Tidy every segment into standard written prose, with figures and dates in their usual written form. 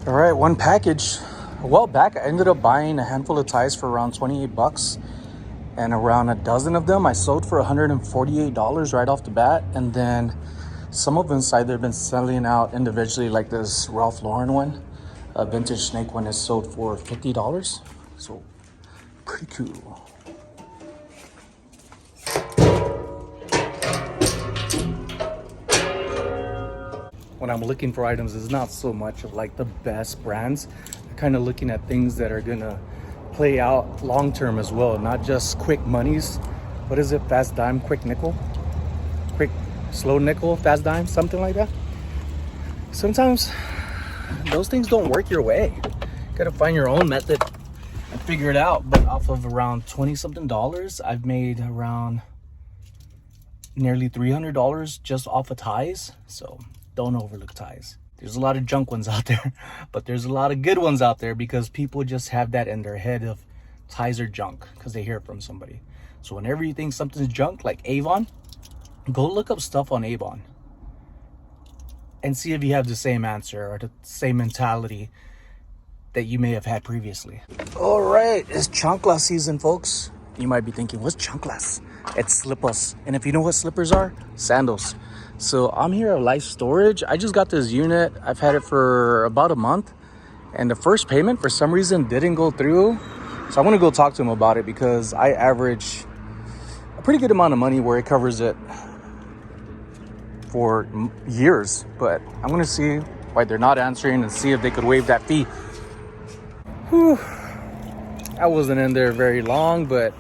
All right, one package. A while back, I ended up buying a handful of ties for around 28 bucks. And around a dozen of them I sold for $148 right off the bat. And then some of them inside they've been selling out individually, like this Ralph Lauren one. A vintage snake one is sold for $50. So pretty cool. When I'm looking for items, it's not so much of like the best brands. I'm kind of looking at things that are gonna play out long term as well, not just quick monies. What is it? Fast dime, quick nickel, quick slow nickel, fast dime, something like that. Sometimes those things don't work your way. You gotta find your own method and figure it out. But off of around 20 something dollars, I've made around nearly $300 just off of ties. So don't overlook ties. There's a lot of junk ones out there, but there's a lot of good ones out there because people just have that in their head of ties are junk because they hear it from somebody. So whenever you think something's junk, like Avon, go look up stuff on Avon and see if you have the same answer or the same mentality that you may have had previously. All right, it's chancla season, folks. You might be thinking, what's chanclas? It's slippers. And if you know what slippers are, sandals. So I'm here at Life Storage. I just got this unit. I've had it for about a month. And the first payment, for some reason, didn't go through. So I'm going to go talk to him about it because I average a pretty good amount of money where it covers it for years. But I'm going to see why they're not answering and see if they could waive that fee. Whew. I wasn't in there very long, but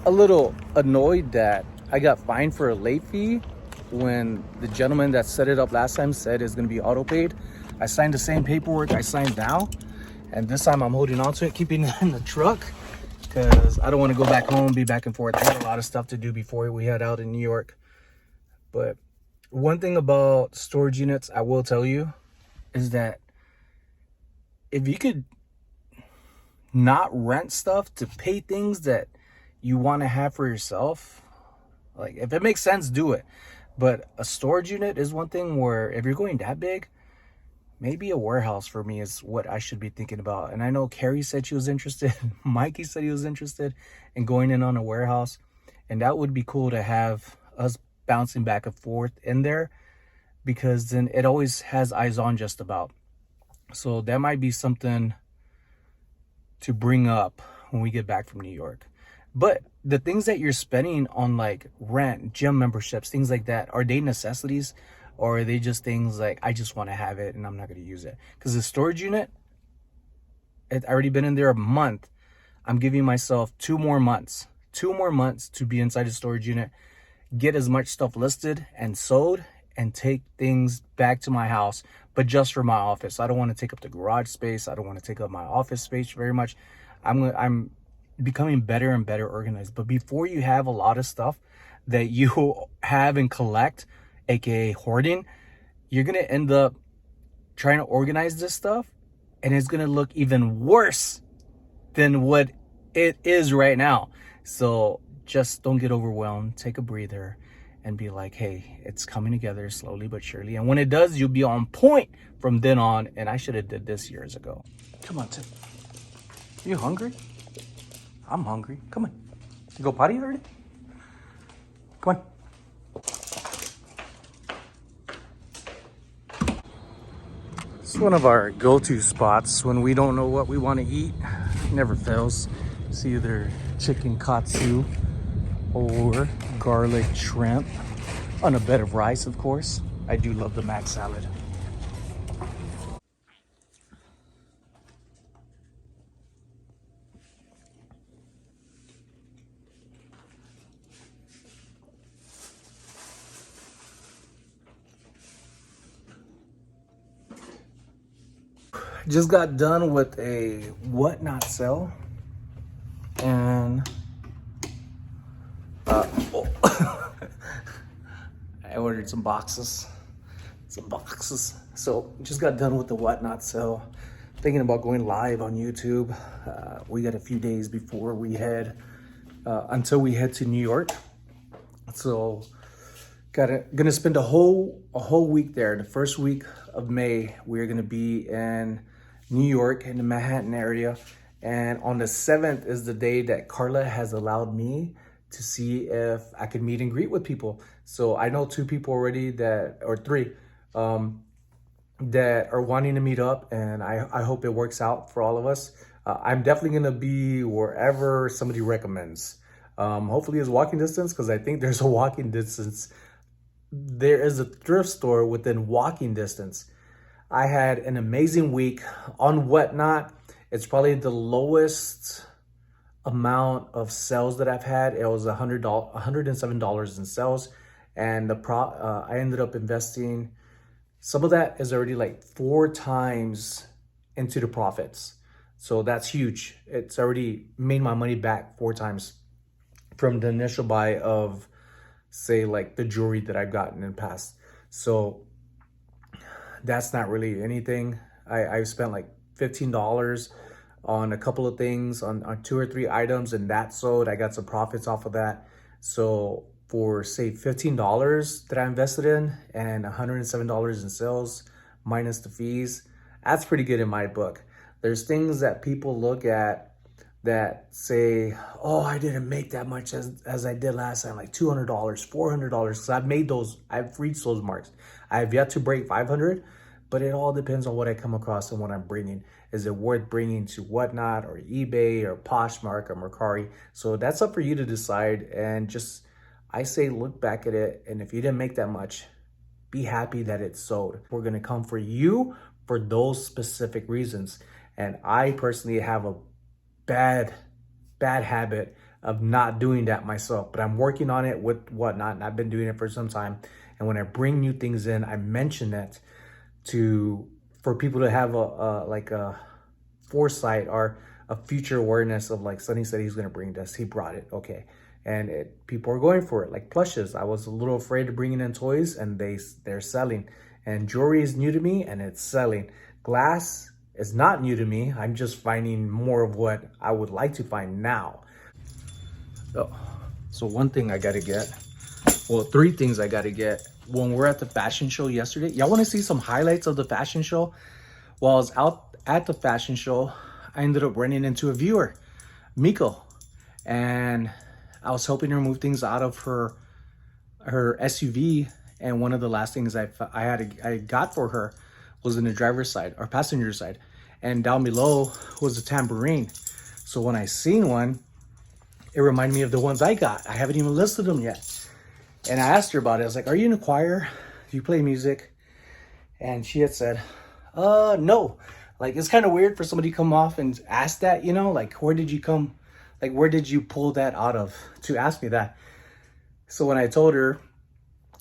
a little annoyed that I got fined for a late fee when the gentleman that set it up last time said it's going to be auto paid. I signed the same paperwork I signed now, and this time I'm holding on to it, keeping it in the truck because I don't want to go back home, be back and forth. I got a lot of stuff to do before we head out in New York. But one thing about storage units I will tell you is that if you could not rent stuff to pay things that you want to have for yourself, like if it makes sense, do it. But a storage unit is one thing where if you're going that big, maybe a warehouse for me is what I should be thinking about. And I know Carrie said she was interested. Mikey said he was interested in going in on a warehouse. And that would be cool to have us bouncing back and forth in there because then it always has eyes on just about. So that might be something to bring up when we get back from New York. But the things that you're spending on, like rent, gym memberships, things like that, are they necessities or are they just things like I just want to have it and I'm not going to use it? Because the storage unit, I've already been in there a month. I'm giving myself 2 more months to be inside the storage unit, get as much stuff listed and sold, and take things back to my house, but just for my office. I don't want to take up the garage space. I don't want to take up my office space very much. I'm becoming better and better organized. But before you have a lot of stuff that you have and collect, aka hoarding, you're gonna end up trying to organize this stuff and it's gonna look even worse than what it is right now. So just don't get overwhelmed, take a breather and be like, hey, it's coming together slowly but surely. And when it does, you'll be on point from then on. And I should have did this years ago. Come on, Tim. You hungry? I'm hungry. Come on. You go potty already? Come on. It's one of our go-to spots when we don't know what we want to eat. Never fails. It's either chicken katsu or garlic shrimp on a bed of rice, of course. I do love the mac salad. Just got done with a whatnot sale and I ordered some boxes. So just got done with the whatnot sale. Thinking about going live on YouTube. We got a few days before we head until we head to New York. So gonna spend a whole week there. The first week of May, we're going to be in New York in the Manhattan area. And on the 7th is the day that Carla has allowed me to see if I can meet and greet with people. So I know 2 people already or 3, that are wanting to meet up, and I hope it works out for all of us. I'm definitely gonna be wherever somebody recommends. Hopefully it's walking distance, because I think there's a walking distance. There is a thrift store within walking distance. I had an amazing week on Whatnot. It's probably the lowest amount of sales that I've had. It was $107 in sales, and I ended up investing. Some of that is already like 4 times into the profits. So that's huge. It's already made my money back 4 times from the initial buy of, say, like the jewelry that I've gotten in the past. So that's not really anything. I've spent like $15 on a couple of things, on 2 or 3 items, and that sold. I got some profits off of that. So for, say, $15 that I invested in and $107 in sales minus the fees, that's pretty good in my book. There's things that people look at that say, oh, I didn't make that much as I did last time, like $200, $400. So I've reached those marks. I have yet to break 500, but it all depends on what I come across and what I'm bringing. Is it worth bringing to Whatnot or eBay or Poshmark or Mercari? So that's up for you to decide. And just, I say, look back at it. And if you didn't make that much, be happy that it sold. We're going to come for you for those specific reasons. And I personally have a bad habit of not doing that myself, but I'm working on it with Whatnot, and I've been doing it for some time. And when I bring new things in, I mention it for people to have a foresight or a future awareness of, like, Sonny said he's going to bring this. He brought it. Okay. And people are going for it, like plushes. I was a little afraid of bringing in toys, and they're selling. And jewelry is new to me, and it's selling. Glass is not new to me. I'm just finding more of what I would like to find now. So one thing I got to get, well, 3 things I got to get. When we're at the fashion show yesterday, y'all want to see some highlights of the fashion show? While I was out at the fashion show, I ended up running into a viewer, Miko, and I was helping her move things out of her SUV. And one of the last things I got for her was in the driver's side or passenger side, and down below was a tambourine. So when I seen one, it reminded me of the ones I got. I haven't even listed them yet. And I asked her about it. I was like, are you in a choir? Do you play music? And she had said, no. Like, it's kind of weird for somebody to come off and ask that, you know, like, where did you pull that out of to ask me that? So when I told her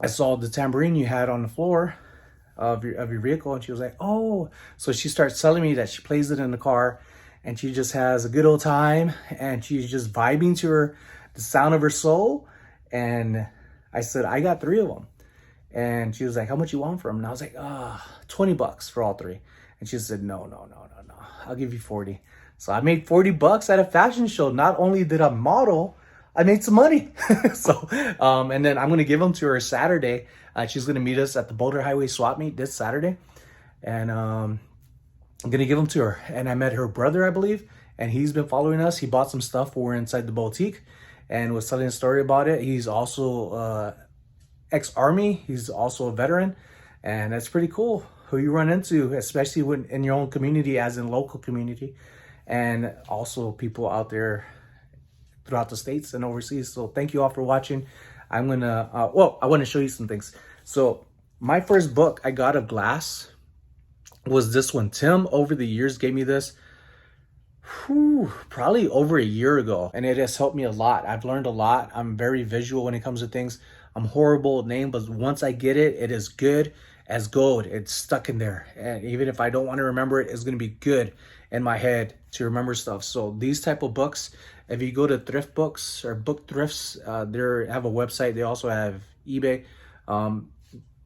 I saw the tambourine you had on the floor of your vehicle, and she was like, oh. So she starts telling me that she plays it in the car, and she just has a good old time, and she's just vibing to the sound of her soul. And I said, I got 3 of them. And she was like, how much you want for them? And I was like, $20 for all 3. And she said, no, I'll give you 40. So I made $40 at a fashion show. Not only did I model, I made some money. So, and then I'm going to give them to her Saturday. She's going to meet us at the Boulder Hwy swap meet this Saturday. And I'm going to give them to her. And I met her brother, I believe, and he's been following us. He bought some stuff when we were inside the boutique and was telling a story about it. He's also ex-Army. He's also a veteran. And that's pretty cool who you run into, especially when in your own community, as in local community, and also people out there throughout the States and overseas. So thank you all for watching. I'm gonna, I want to show you some things. So my first book I got of glass was this one. Tim, over the years, gave me this probably over a year ago, and it has helped me a lot. I've learned a lot. I'm very visual when it comes to things. I'm horrible at name, but once I get it, it is good as gold. It's stuck in there, and even if I don't want to remember it, it's going to be good in my head to remember stuff. So these type of books, if you go to thrift books or book thrifts, they have a website. They also have eBay.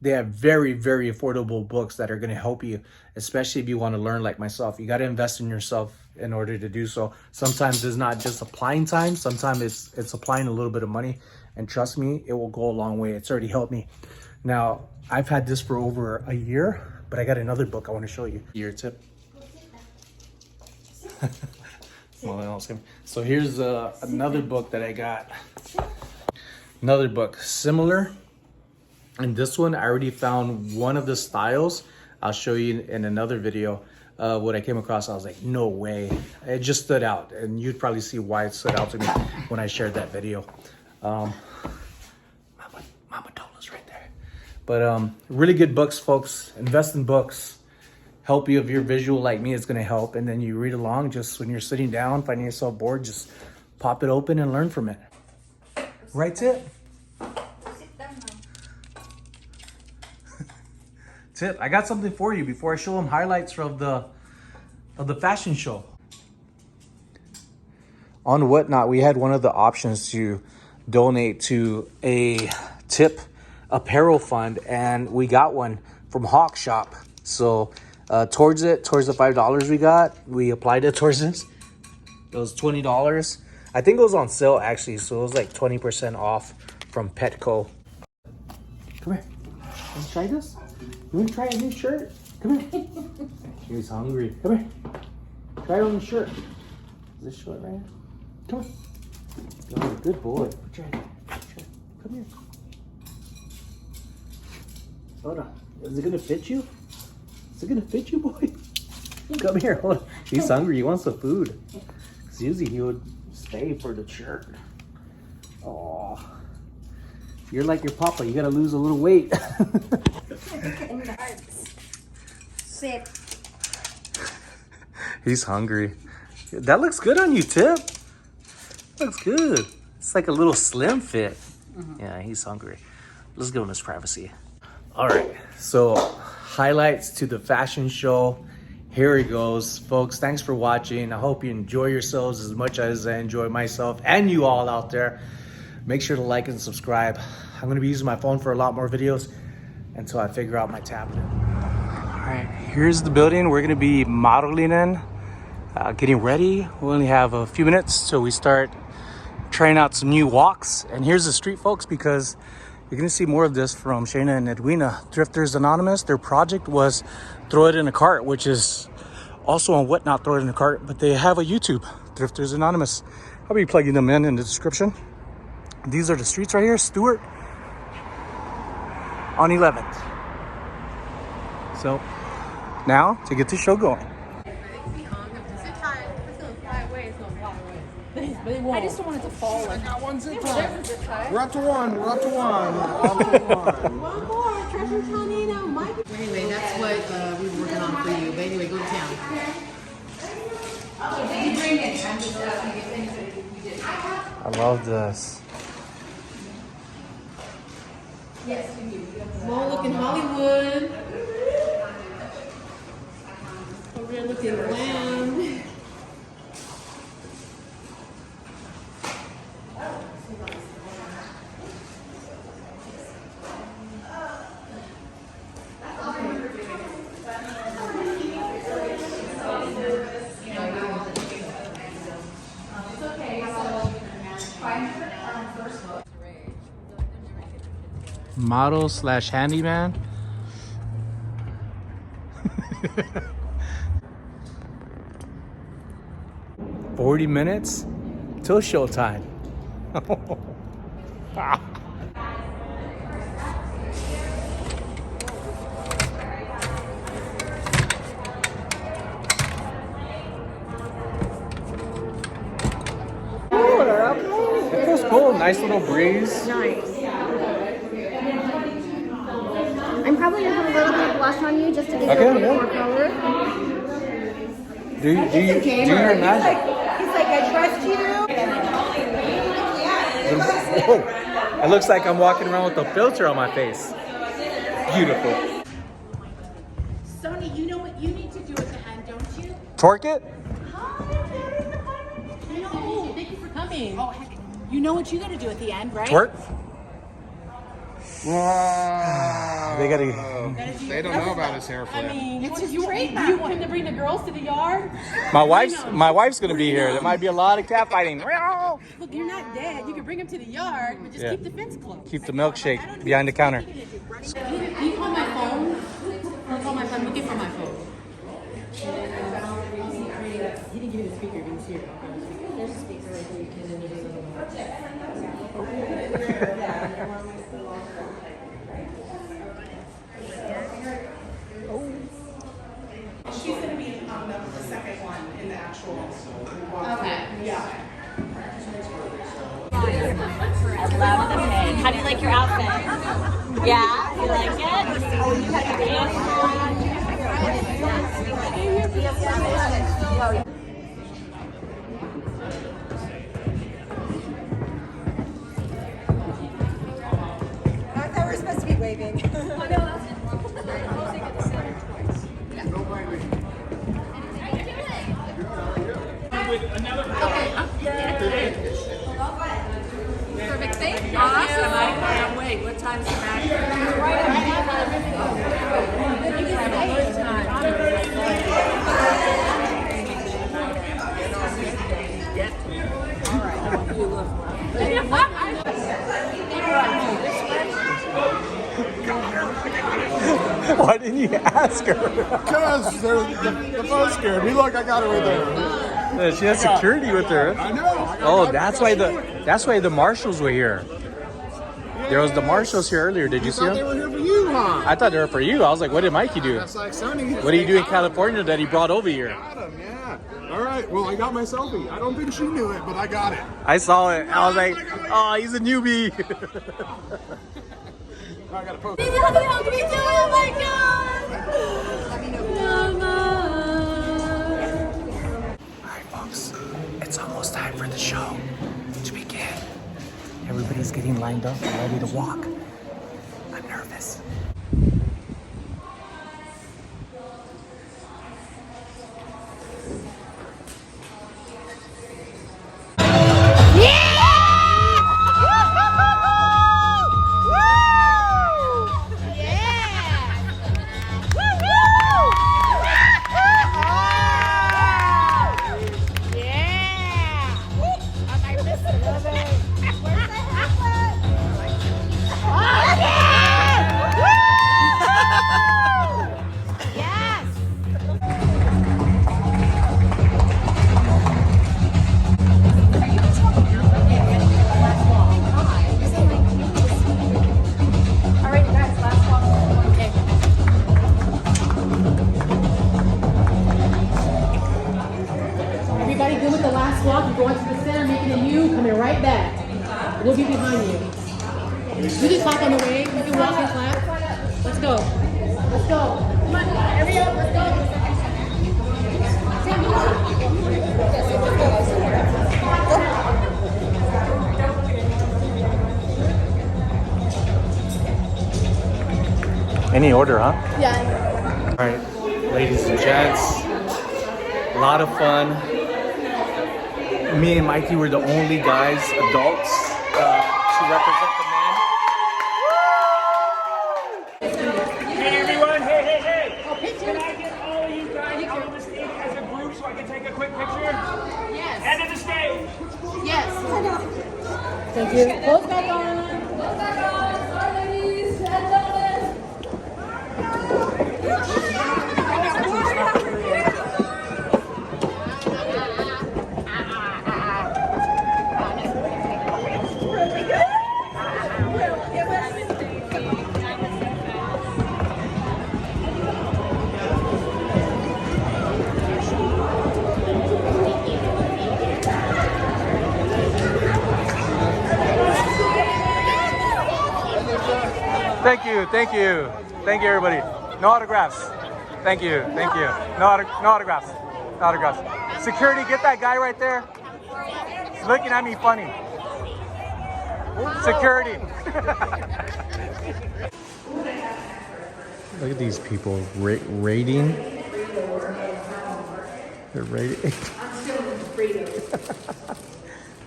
They have very, very affordable books that are going to help you, especially if you want to learn like myself. You got to invest in yourself in order to do so. Sometimes it's not just applying time. Sometimes it's applying a little bit of money. And trust me, it will go a long way. It's already helped me. Now, I've had this for over a year, But I got another book I want to show you. Your tip. So here's another book that I got. Another book similar. And this one, I already found one of the styles. I'll show you in another video what I came across. I was like, no way. It just stood out. And you'd probably see why it stood out to me when I shared that video. Mama Dola's right there. But really good books, folks. Invest in books. Help you if you're visual like me. It's going to help. And then you read along just when you're sitting down, finding yourself bored, just pop it open and learn from it. Right, Tip? Tip, I got something for you before I show them highlights of the fashion show. On Whatnot, we had one of the options to donate to a Tip apparel fund, and we got one from Hawk Shop. So towards the $5 we applied it towards this. It was $20. I think it was on sale actually, so it was like 20% off from Petco. Come here. Let's try this. You want to try a new shirt? Come here. He's hungry. Come here. Try it on the shirt. Is this short right here? Come on. Oh, good boy. Try it. Come here. Hold on. Is it going to fit you? Is it going to fit you, boy? Come here. Hold on. He's hungry. He wants some food. Because usually he would stay for the shirt. Oh. You're like your papa. You got to lose a little weight. Sit. He's hungry. That looks good on you, Tip. Looks good. It's like a little slim fit. Yeah, he's hungry. Let's give him his privacy. All right, so highlights to the fashion show. Here it goes, folks. Thanks for watching. I hope you enjoy yourselves as much as I enjoy myself and you all out there. Make sure to like and subscribe. I'm going to be using my phone for a lot more videos until I figure out my tablet. All right, here's the building we're going to be modeling in, getting ready. We only have a few minutes till we start trying out some new walks. And here's the street, folks, because you're going to see more of this from Shayna and Edwina. Thrifters Anonymous, their project was Throw It in a Cart, which is also on Whatnot, Throw It in a Cart, but they have a YouTube, Thrifters Anonymous. I'll be plugging them in the description. These are the streets right here, Stewart on 11th. So now to get the show going. I just don't want it to fall. I got one zip tie. We're up to one. We're up to one. One more. Treasure Tonino. Mike. Anyway, that's what we were working on for you. But anyway, go to town. Oh, did you bring it? I'm just I love this. Yes, you do. Small look in Hollywood. Over here looking glam. Model / handyman. $40 minutes till showtime. It was cool, nice little breeze. Nice. I'm probably gonna put a little bit of blush on you just to give you a bit more color. Do you your magic? He's like, I trust you. Whoa. It looks like I'm walking around with a filter on my face. Beautiful. Sonny, you know what you need to do at the end, don't you? Torque it? No, thank you for coming. Oh, heck, you know what you got to do at the end, right? Twerk? Wow. They gotta. They don't know about his hair flip. I mean, it's just trademark. You want him to bring the girls to the yard? My wife's gonna be here. There might be a lot of cat fighting. Look, you're not dead. You can bring him to the yard, but just keep the fence closed. Keep the milkshake behind the counter. Can you call my phone? I'll call my phone. I'm looking for my phone. He didn't give me the speaker. He was here. There's a speaker right there. You can She's going to be the second one in the actual. Okay. Yeah. I love the pig. How do you like your outfit? Yeah? You like it? Oh, you have your pants on. I thought we were supposed to be waving. Perfect. Thank you. Awesome. I can't wait. What time's the match? Why didn't you ask her? Because the phone scared me. Look, I got it right there. She has security with her. I know. Oh, that's why the marshals were here. There was the marshals here earlier. Did you see Thought they them? were here for you, huh? I thought they were for you. I was like, what did Mikey do? That's like Sonny. What did he do in California that he brought over here? Got him, yeah. All right. Well, I got my selfie. I don't think she knew it, but I got it. I saw it. I was like, oh, he's a newbie. I got to post. Oh my All right, folks. It's almost time for the show to begin. Everybody's getting lined up and ready to walk. I'm nervous. Everybody good with the last walk? You're going to the center, making a U, coming right back. We'll be behind you. You can clap on the way. You can walk and clap. Let's go. Let's go. Come on, hurry up. Let's go. Any order, huh? Yeah. All right, ladies and gents, a lot of fun. Me and Mikey were the only guys, adults, to represent the men. Hey everyone, hey! Can I get all of you guys on the stage as a group so I can take a quick picture? Yes. Head to the stage! Yes. Thank you. Close back on. Thank you, everybody. No autographs. Thank you. No autographs. No autographs. Security, get that guy right there. He's looking at me funny. Security. Look at these people rating. They're rating.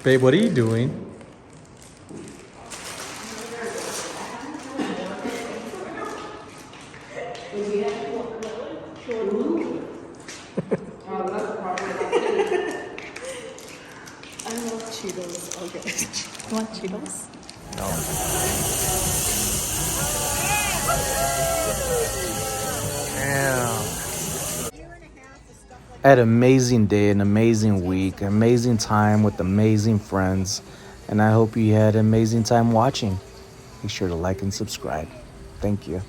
Babe, what are you doing? Cheetos. Okay. You want Cheetos? No. I had an amazing day, an amazing week, amazing time with amazing friends. And I hope you had an amazing time watching. Be sure to like and subscribe. Thank you.